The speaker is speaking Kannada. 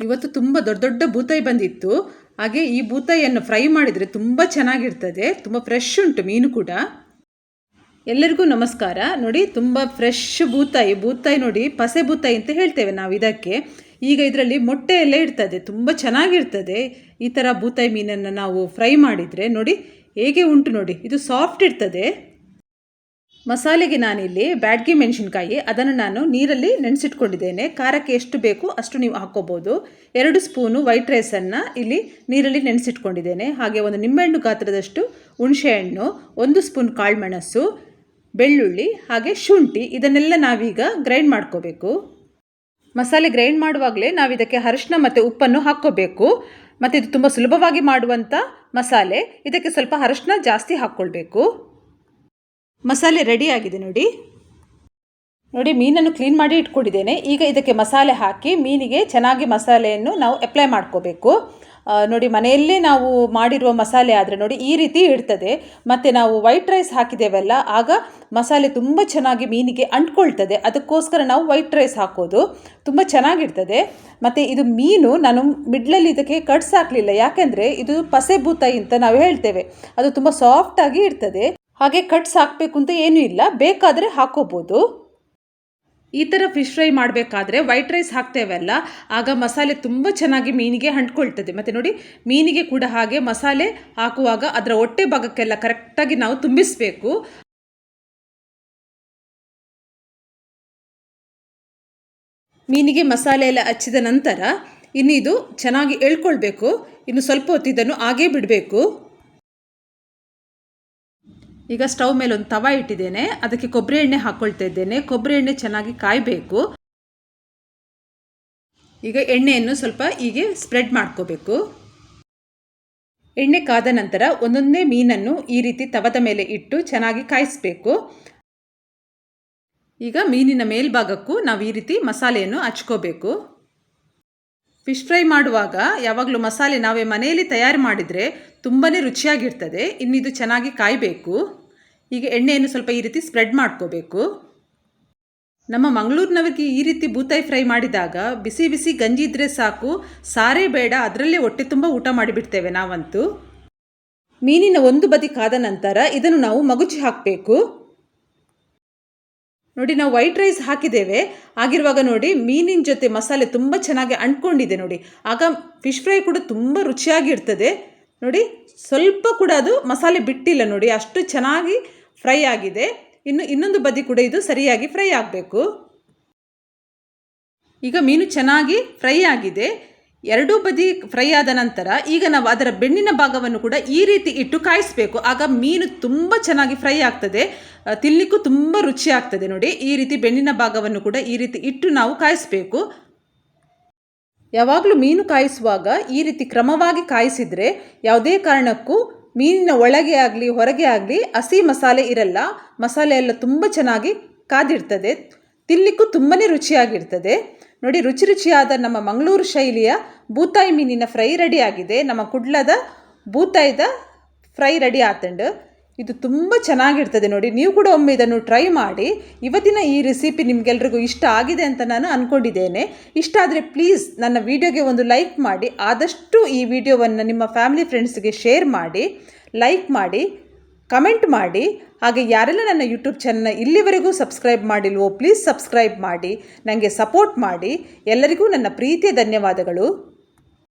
ಇವತ್ತು ತುಂಬ ದೊಡ್ಡ ದೊಡ್ಡ ಬೂತಾಯಿ ಬಂದಿತ್ತು. ಹಾಗೆ ಈ ಬೂತಾಯಿಯನ್ನು ಫ್ರೈ ಮಾಡಿದರೆ ತುಂಬ ಚೆನ್ನಾಗಿರ್ತದೆ. ತುಂಬ ಫ್ರೆಶ್ ಉಂಟು ಮೀನು ಕೂಡ. ಎಲ್ಲರಿಗೂ ನಮಸ್ಕಾರ. ನೋಡಿ, ತುಂಬ ಫ್ರೆಶ್ ಬೂತಾಯಿ ನೋಡಿ, ಪಸೆ ಬೂತಾಯಿ ಅಂತ ಹೇಳ್ತೇವೆ ನಾವು ಇದಕ್ಕೆ. ಈಗ ಇದರಲ್ಲಿ ಮೊಟ್ಟೆ ಎಲ್ಲ ಇರ್ತದೆ, ತುಂಬ ಚೆನ್ನಾಗಿರ್ತದೆ. ಈ ಥರ ಬೂತಾಯಿ ಮೀನನ್ನು ನಾವು ಫ್ರೈ ಮಾಡಿದರೆ ನೋಡಿ ಹೇಗೆ ಉಂಟು ನೋಡಿ, ಇದು ಸಾಫ್ಟ್ ಇರ್ತದೆ. ಮಸಾಲೆಗೆ ನಾನಿಲ್ಲಿ ಬ್ಯಾಡಗಿ ಮೆಣಸಿನ್ಕಾಯಿ ಅದನ್ನು ನಾನು ನೀರಲ್ಲಿ ನೆನೆಸಿಟ್ಕೊಂಡಿದ್ದೇನೆ. ಖಾರಕ್ಕೆ ಎಷ್ಟು ಬೇಕು ಅಷ್ಟು ನೀವು ಹಾಕ್ಕೋಬೋದು. 2 ಸ್ಪೂನು ವೈಟ್ ರೈಸನ್ನು ಇಲ್ಲಿ ನೀರಲ್ಲಿ ನೆನೆಸಿಟ್ಕೊಂಡಿದ್ದೇನೆ. ಹಾಗೆ ಒಂದು ನಿಂಬೆಹಣ್ಣು ಗಾತ್ರದಷ್ಟು ಹುಣಸೆಹಣ್ಣು, 1 ಸ್ಪೂನ್ ಕಾಳುಮೆಣಸು, ಬೆಳ್ಳುಳ್ಳಿ ಹಾಗೆ ಶುಂಠಿ, ಇದನ್ನೆಲ್ಲ ನಾವೀಗ ಗ್ರೈಂಡ್ ಮಾಡ್ಕೋಬೇಕು. ಮಸಾಲೆ ಗ್ರೈಂಡ್ ಮಾಡುವಾಗಲೇ ನಾವು ಇದಕ್ಕೆ ಅರಿಶಿನ ಮತ್ತು ಉಪ್ಪನ್ನು ಹಾಕ್ಕೋಬೇಕು. ಮತ್ತು ಇದು ತುಂಬ ಸುಲಭವಾಗಿ ಮಾಡುವಂಥ ಮಸಾಲೆ. ಇದಕ್ಕೆ ಸ್ವಲ್ಪ ಅರಿಶಿನ ಜಾಸ್ತಿ ಹಾಕ್ಕೊಳ್ಬೇಕು. ಮಸಾಲೆ ರೆಡಿ ಆಗಿದೆ ನೋಡಿ. ಮೀನನ್ನು ಕ್ಲೀನ್ ಮಾಡಿ ಇಟ್ಕೊಂಡಿದ್ದೇನೆ. ಈಗ ಇದಕ್ಕೆ ಮಸಾಲೆ ಹಾಕಿ ಮೀನಿಗೆ ಚೆನ್ನಾಗಿ ಮಸಾಲೆಯನ್ನು ನಾವು ಅಪ್ಲೈ ಮಾಡ್ಕೋಬೇಕು. ನೋಡಿ, ಮನೆಯಲ್ಲೇ ನಾವು ಮಾಡಿರುವ ಮಸಾಲೆ ಆದರೆ ನೋಡಿ ಈ ರೀತಿ ಇರ್ತದೆ. ಮತ್ತು ನಾವು ವೈಟ್ ರೈಸ್ ಹಾಕಿದ್ದೇವಲ್ಲ, ಆಗ ಮಸಾಲೆ ತುಂಬ ಚೆನ್ನಾಗಿ ಮೀನಿಗೆ ಅಂಟ್ಕೊಳ್ತದೆ. ಅದಕ್ಕೋಸ್ಕರ ನಾವು ವೈಟ್ ರೈಸ್ ಹಾಕೋದು, ತುಂಬ ಚೆನ್ನಾಗಿರ್ತದೆ. ಮತ್ತು ಇದು ಮೀನು ನಾನು ಮಿಡ್ಲಲ್ಲಿ ಇದಕ್ಕೆ ಕಟ್ಸ್ ಹಾಕಲಿಲ್ಲ, ಯಾಕೆಂದರೆ ಇದು ಪಸೆ ಬೂತಾಯಿ ಅಂತ ನಾವು ಹೇಳ್ತೇವೆ. ಅದು ತುಂಬ ಸಾಫ್ಟಾಗಿ ಇರ್ತದೆ. ಹಾಗೆ ಕಟ್ಸ್ ಹಾಕಬೇಕು ಅಂತ ಏನೂ ಇಲ್ಲ, ಬೇಕಾದರೆ ಹಾಕೋಬೋದು. ಈ ಥರ ಫಿಶ್ ಫ್ರೈ ಮಾಡಬೇಕಾದ್ರೆ ವೈಟ್ ರೈಸ್ ಹಾಕ್ತೇವಲ್ಲ, ಆಗ ಮಸಾಲೆ ತುಂಬ ಚೆನ್ನಾಗಿ ಮೀನಿಗೆ ಅಂಟ್ಕೊಳ್ತದೆ. ಮತ್ತು ನೋಡಿ, ಮೀನಿಗೆ ಕೂಡ ಹಾಗೆ ಮಸಾಲೆ ಹಾಕುವಾಗ ಅದರ ಹೊಟ್ಟೆ ಭಾಗಕ್ಕೆಲ್ಲ ಕರೆಕ್ಟಾಗಿ ನಾವು ತುಂಬಿಸಬೇಕು. ಮೀನಿಗೆ ಮಸಾಲೆ ಎಲ್ಲ ಹಚ್ಚಿದ ನಂತರ ಇನ್ನು ಇದು ಚೆನ್ನಾಗಿ ಎಳ್ಕೊಳ್ಬೇಕು. ಇನ್ನು ಸ್ವಲ್ಪ ಹೊತ್ತು ಇದನ್ನು ಹಾಗೇ ಬಿಡಬೇಕು. ಈಗ ಸ್ಟವ್ ಮೇಲೆ ಒಂದು ತವ ಇಟ್ಟಿದ್ದೇನೆ, ಅದಕ್ಕೆ ಕೊಬ್ಬರಿ ಎಣ್ಣೆ ಹಾಕ್ಕೊಳ್ತಾ ಇದ್ದೇನೆ. ಕೊಬ್ಬರಿ ಎಣ್ಣೆ ಚೆನ್ನಾಗಿ ಕಾಯಬೇಕು. ಈಗ ಎಣ್ಣೆಯನ್ನು ಸ್ವಲ್ಪ ಹೀಗೆ ಸ್ಪ್ರೆಡ್ ಮಾಡ್ಕೋಬೇಕು. ಎಣ್ಣೆ ಕಾದ ನಂತರ ಒಂದೊಂದೇ ಮೀನನ್ನು ಈ ರೀತಿ ತವದ ಮೇಲೆ ಇಟ್ಟು ಚೆನ್ನಾಗಿ ಕಾಯಿಸಬೇಕು. ಈಗ ಮೀನಿನ ಮೇಲ್ಭಾಗಕ್ಕೂ ನಾವು ಈ ರೀತಿ ಮಸಾಲೆಯನ್ನು ಹಚ್ಕೋಬೇಕು. ಫಿಶ್ ಫ್ರೈ ಮಾಡುವಾಗ ಯಾವಾಗಲೂ ಮಸಾಲೆ ನಾವೇ ಮನೆಯಲ್ಲಿ ತಯಾರು ಮಾಡಿದರೆ ತುಂಬಾ ರುಚಿಯಾಗಿರ್ತದೆ. ಇನ್ನಿದು ಚೆನ್ನಾಗಿ ಕಾಯಬೇಕು. ಈಗ ಎಣ್ಣೆಯನ್ನು ಸ್ವಲ್ಪ ಈ ರೀತಿ ಸ್ಪ್ರೆಡ್ ಮಾಡ್ಕೋಬೇಕು. ನಮ್ಮ ಮಂಗಳೂರಿನವರಿಗೆ ಈ ರೀತಿ ಬೂತಾಯಿ ಫ್ರೈ ಮಾಡಿದಾಗ ಬಿಸಿ ಬಿಸಿ ಗಂಜಿ ಇದ್ದರೆ ಸಾಕು, ಸಾರೇ ಬೇಡ, ಅದರಲ್ಲೇ ಹೊಟ್ಟೆ ತುಂಬ ಊಟ ಮಾಡಿಬಿಡ್ತೇವೆ ನಾವಂತೂ. ಮೀನಿನ ಒಂದು ಬದಿ ಕಾದ ನಂತರ ಇದನ್ನು ನಾವು ಮಗುಚಿ ಹಾಕಬೇಕು. ನೋಡಿ, ನಾವು ವೈಟ್ ರೈಸ್ ಹಾಕಿದ್ದೇವೆ. ಆಗಿರುವಾಗ ನೋಡಿ ಮೀನಿನ ಜೊತೆ ಮಸಾಲೆ ತುಂಬ ಚೆನ್ನಾಗಿ ಅಂಟ್ಕೊಂಡಿದೆ ನೋಡಿ. ಆಗ ಫಿಶ್ ಫ್ರೈ ಕೂಡ ತುಂಬ ರುಚಿಯಾಗಿರ್ತದೆ. ನೋಡಿ, ಸ್ವಲ್ಪ ಕೂಡ ಅದು ಮಸಾಲೆ ಬಿಟ್ಟಿಲ್ಲ ನೋಡಿ, ಅಷ್ಟು ಚೆನ್ನಾಗಿ ಫ್ರೈ ಆಗಿದೆ. ಇನ್ನೊಂದು ಬದಿ ಕೂಡ ಇದು ಸರಿಯಾಗಿ ಫ್ರೈ ಆಗಬೇಕು. ಈಗ ಮೀನು ಚೆನ್ನಾಗಿ ಫ್ರೈ ಆಗಿದೆ. ಎರಡೂ ಬದಿ ಫ್ರೈ ಆದ ನಂತರ ಈಗ ನಾವು ಅದರ ಬೆನ್ನಿನ ಭಾಗವನ್ನು ಕೂಡ ಈ ರೀತಿ ಇಟ್ಟು ಕಾಯಿಸಬೇಕು. ಆಗ ಮೀನು ತುಂಬ ಚೆನ್ನಾಗಿ ಫ್ರೈ ಆಗ್ತದೆ, ತಿನ್ನಲಿಕ್ಕೂ ತುಂಬ ರುಚಿ ಆಗ್ತದೆ. ನೋಡಿ, ಈ ರೀತಿ ಬೆನ್ನಿನ ಭಾಗವನ್ನು ಕೂಡ ಈ ರೀತಿ ಇಟ್ಟು ನಾವು ಕಾಯಿಸಬೇಕು. ಯಾವಾಗಲೂ ಮೀನು ಕಾಯಿಸುವಾಗ ಈ ರೀತಿ ಕ್ರಮವಾಗಿ ಕಾಯಿಸಿದರೆ ಯಾವುದೇ ಕಾರಣಕ್ಕೂ ಮೀನಿನ ಒಳಗೆ ಆಗಲಿ ಹೊರಗೆ ಆಗಲಿ ಹಸಿ ಮಸಾಲೆ ಇರಲ್ಲ. ಮಸಾಲೆ ಎಲ್ಲ ತುಂಬ ಚೆನ್ನಾಗಿ ಕಾದಿರ್ತದೆ, ತಿನ್ನಲಿಕ್ಕೂ ತುಂಬಾ ರುಚಿಯಾಗಿರ್ತದೆ. ನೋಡಿ, ರುಚಿಯಾದ ನಮ್ಮ ಮಂಗಳೂರು ಶೈಲಿಯ ಬೂತಾಯಿ ಮೀನಿನ ಫ್ರೈ ರೆಡಿ ಆಗಿದೆ. ನಮ್ಮ ಕುಡ್ಲದ ಬೂತಾಯಿದ ಫ್ರೈ ರೆಡಿ ಆತಂಡು. ಇದು ತುಂಬ ಚೆನ್ನಾಗಿರ್ತದೆ ನೋಡಿ. ನೀವು ಕೂಡ ಒಮ್ಮೆ ಇದನ್ನು ಟ್ರೈ ಮಾಡಿ. ಇವತ್ತಿನ ಈ ರೆಸಿಪಿ ನಿಮಗೆಲ್ರಿಗೂ ಇಷ್ಟ ಆಗಿದೆ ಅಂತ ನಾನು ಅಂದ್ಕೊಂಡಿದ್ದೇನೆ. ಇಷ್ಟ ಆದರೆ ಪ್ಲೀಸ್ ನನ್ನ ವಿಡಿಯೋಗೆ ಒಂದು ಲೈಕ್ ಮಾಡಿ. ಆದಷ್ಟು ಈ ವಿಡಿಯೋವನ್ನು ನಿಮ್ಮ ಫ್ಯಾಮಿಲಿ ಫ್ರೆಂಡ್ಸ್ಗೆ ಶೇರ್ ಮಾಡಿ, ಲೈಕ್ ಮಾಡಿ, ಕಮೆಂಟ್ ಮಾಡಿ. ಹಾಗೆ ಯಾರೆಲ್ಲ ನನ್ನ ಯೂಟ್ಯೂಬ್ ಚಾನಲ್ನ ಇಲ್ಲಿವರೆಗೂ ಸಬ್ಸ್ಕ್ರೈಬ್ ಮಾಡಿಲ್ವೋ ಪ್ಲೀಸ್ ಸಬ್ಸ್ಕ್ರೈಬ್ ಮಾಡಿ, ನನಗೆ ಸಪೋರ್ಟ್ ಮಾಡಿ. ಎಲ್ಲರಿಗೂ ನನ್ನ ಪ್ರೀತಿಯ ಧನ್ಯವಾದಗಳು.